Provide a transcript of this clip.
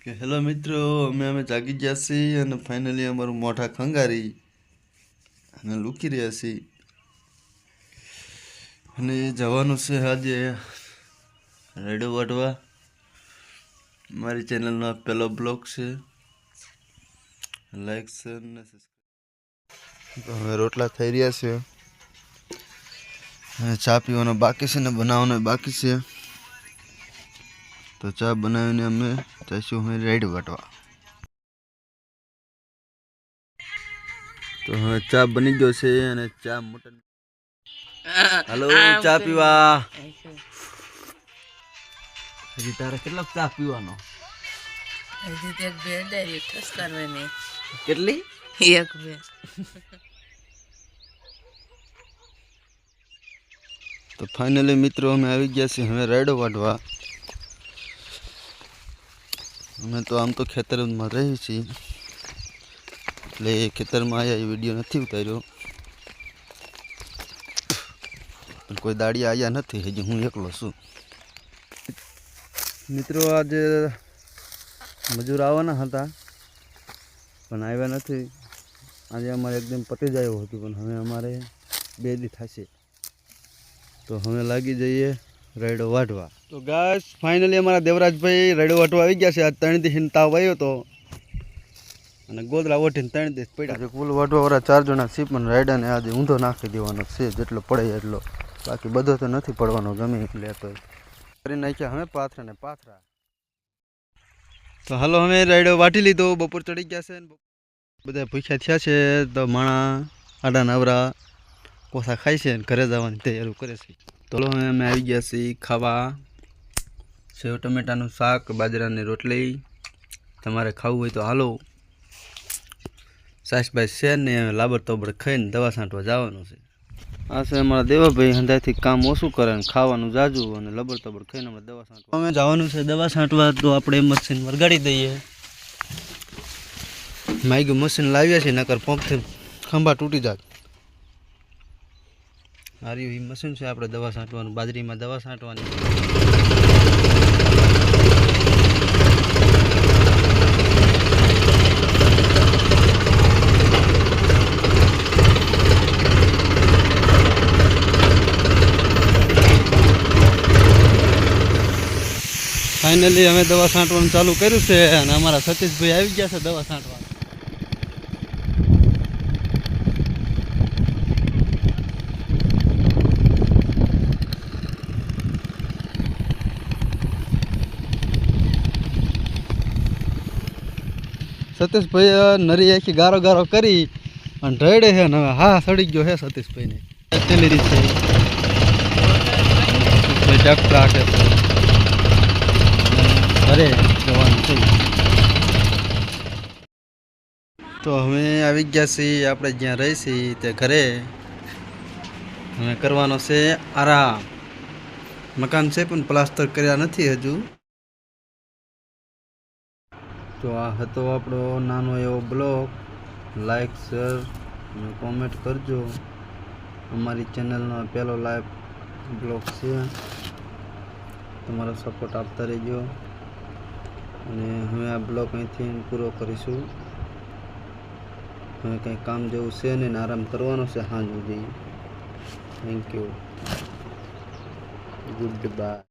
કે હેલો મિત્રો, અમે જાગી ગયા છીએ અને ફાઇનલી અમારું મોઢા ખંગારી અને લૂકી રહ્યા છીએ અને જવાનું છે આજે રેડો વાટવા. મારી ચેનલનો પહેલો બ્લોગ છે. લાઈક શેર ને સબસ્ક્રાઈબ. તો હવે રોટલા થઈ રહ્યા છે, ચા પીવાનો બાકી છે ને બનાવવાનો બાકી છે. તો ચા બનાવીને અમે જઈશું હવે રેડ વાટવા. તો હવે ચા બની ગયો છે અને ચા મટન. હાલો ચા પીવા. હજી તારે કેટલો ચા પીવાનો? હજી તો એક બે ડાયરી ટસ કરવાની. કેટલી? એક બે. તો ફાઇનલી મિત્રો અમે આવી ગયા છીએ હવે રાયડો વાટવા. અમે તો આમ તો ખેતરમાં રહી છીએ એટલે ખેતરમાં આવ્યા એ વિડીયો નથી ઉતાર્યો. કોઈ દાડી આવ્યા નથી, હજી હું એકલો છું. મિત્રો આજે મજૂર આવવાના હતા પણ આવ્યા નથી. આજે અમારે એકદમ પતી જ આવ્યું હતું પણ હવે અમારે 2 દી થશે તો હવે લાગી જઈએ રાયડો વાટવા. તો ગાઈસ ફાઇનલી અમારા દેવરાજભાઈ રાયડો વાટવા આવી ગયા છે. આજ 3 દી તાવ આવ્યો હતો અને ગોદરા ઓઠીને 3 દિવસ પડ્યા. કુલ વાટવાવાળા 4 જણા છે પણ રાયડાને આજે ઊંધો નાખી દેવાનો છે, જેટલો પડે એટલો. બાકી બધો તો નથી પડવાનો, ગમે એટલે તો કરી નાખ્યા હવે પાથરા ને પાથરા. તો હાલો અમે રાયડો વાટી લીધો. બપોર ચડી ગયા છે, બધા ભૂખ્યા થયા છે. તો માણા આડા નવરા કોસા ખાય છે ને ઘરે જવાની તૈયારી કરે છે. તો અમે આવી ગયા છીએ ખાવા. સેવ ટમેટાનું શાક, બાજરાની રોટલી. તમારે ખાવું હોય તો હાલો. સાસભાઈ છે ને લાબર તોબડ ખાઈને દવા છાંટવા જવાનું છે. આ છે અમારા દેવાભાઈ, હંધાઈથી કામ ઓછું કરે ને ખાવાનું જાજુ અને લબર તબર ખાઈને અમે દવા છાંટવા અમે જવાનું છે. દવા છાંટવા તો આપણે મશીન વરગાડી દઈએ. માઈગું મશીન લાવ્યા છે, નકર પંપથી ખંભા તૂટી જાય. હારી એ મશીન છે આપણે દવા છાંટવાનું, બાજરીમાં દવા છાંટવાની. ફાઇનલી અમે દવા છાંટવાનું ચાલુ કર્યું છે અને અમારા સતીશભાઈ આવી ગયા છે દવા છાંટવા. સતીશભાઈ નરી આખી ગારો ગારો કરી અને ઢળે છે ને હવે હા સડી ગયો છે સતીશભાઈને. તેલી રીતે ડૉક્ટર રાખે છે. ઘરે જવાનું છે. તો હવે આવી ગયા છીએ આપણે જ્યાં રહી છીએ તે ઘરે. હવે કરવાનો છે આરામ. મકાન છે પણ પ્લાસ્ટર કર્યા નથી હજુ. તો આ હતો આપણો નાનો એવો બ્લોગ. લાઈક શેર અને કોમેન્ટ કરજો. અમારી ચેનલનો પહેલો લાઈવ બ્લોગ છે, તમારો સપોર્ટ આપતા રહેજો. અને હવે આ બ્લોગ અહીંથી પૂરો કરીશું. હવે કંઈ કામ જેવું છે ને આરામ કરવાનો છે સાંજ સુધી. Thank you. Good bye.